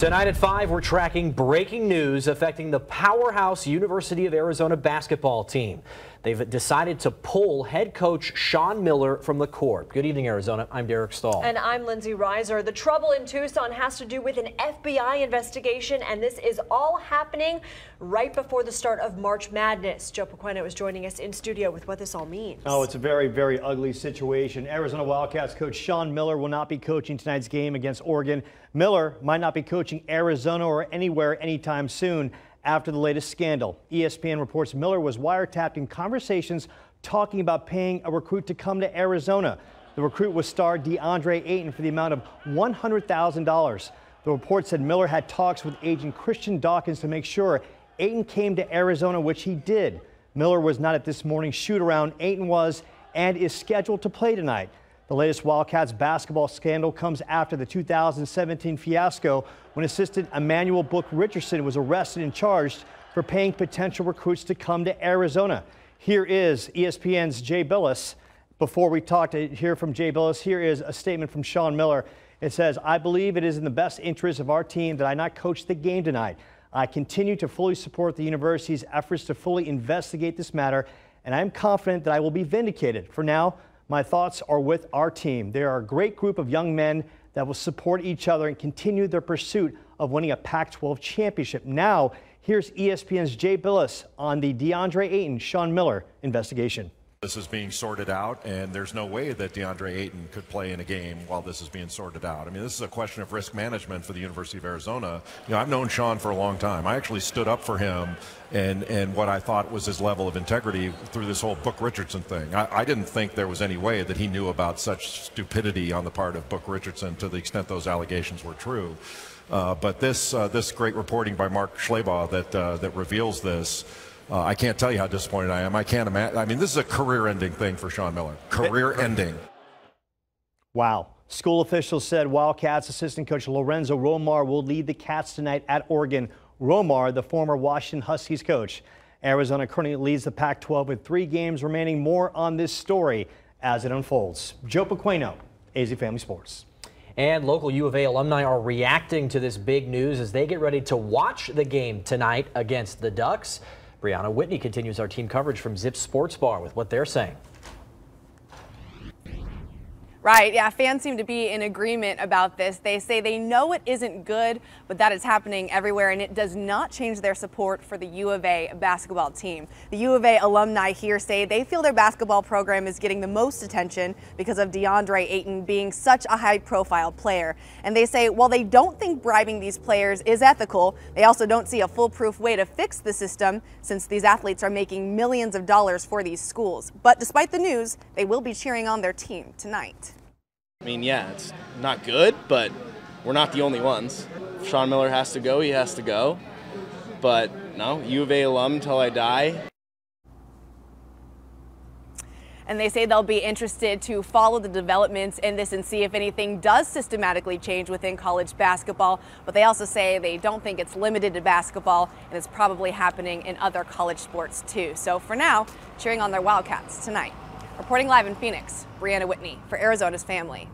Tonight at 5, we're tracking breaking news affecting the powerhouse University of Arizona basketball team. They've decided to pull head coach Sean Miller from the court. Good evening, Arizona. I'm Derek Stahl. And I'm Lindsay Reiser. The trouble in Tucson has to do with an FBI investigation, and this is all happening right before the start of March Madness. Joe Pequeno is joining us in studio with what this all means. Oh, it's a very, very ugly situation. Arizona Wildcats coach Sean Miller will not be coaching tonight's game against Oregon. Miller might not be coaching Arizona or anywhere anytime soon after the latest scandal. ESPN reports Miller was wiretapped in conversations talking about paying a recruit to come to Arizona. The recruit was star DeAndre Ayton for the amount of $100,000. The report said Miller had talks with agent Christian Dawkins to make sure Ayton came to Arizona, which he did. Miller was not at this morning's shoot-around. Ayton was and is scheduled to play tonight. The latest Wildcats basketball scandal comes after the 2017 fiasco when assistant Emmanuel Book Richardson was arrested and charged for paying potential recruits to come to Arizona. Here is ESPN's Jay Billis. Before we hear from Jay Billis, here is a statement from Sean Miller. It says, "I believe it is in the best interest of our team that I not coach the game tonight. I continue to fully support the university's efforts to fully investigate this matter, and I am confident that I will be vindicated. For now, my thoughts are with our team. They are a great group of young men that will support each other and continue their pursuit of winning a Pac-12 championship." Now, here's ESPN's Jay Billis on the DeAndre Ayton, Sean Miller investigation. This is being sorted out, and there's no way that DeAndre Ayton could play in a game while this is being sorted out. I mean, this is a question of risk management for the University of Arizona. You know, I've known Sean for a long time. I actually stood up for him and what I thought was his level of integrity through this whole Book Richardson thing. I didn't think there was any way that he knew about such stupidity on the part of Book Richardson to the extent those allegations were true. But this great reporting by Mark Schleybaugh that reveals this, I can't tell you how disappointed I am. I can't imagine. I mean, this is a career-ending thing for Sean Miller. Career-ending. Wow. School officials said Wildcats assistant coach Lorenzo Romar will lead the Cats tonight at Oregon. Romar, the former Washington Huskies coach. Arizona currently leads the Pac-12 with 3 games remaining. More on this story as it unfolds. Joe Pequeno, AZ Family Sports. And local U of A alumni are reacting to this big news as they get ready to watch the game tonight against the Ducks. Brianna Whitney continues our team coverage from Zip Sports Bar with what they're saying. Right, yeah, fans seem to be in agreement about this. They say they know it isn't good, but that is happening everywhere, and it does not change their support for the U of A basketball team. The U of A alumni here say they feel their basketball program is getting the most attention because of DeAndre Ayton being such a high-profile player. And they say while they don't think bribing these players is ethical, they also don't see a foolproof way to fix the system since these athletes are making millions of dollars for these schools. But despite the news, they will be cheering on their team tonight. I mean, yeah, it's not good, but we're not the only ones. If Sean Miller has to go, he has to go. But no, U of A alum till I die. And they say they'll be interested to follow the developments in this and see if anything does systematically change within college basketball. But they also say they don't think it's limited to basketball and it's probably happening in other college sports too. So for now, cheering on their Wildcats tonight. Reporting live in Phoenix, Brianna Whitney for Arizona's Family.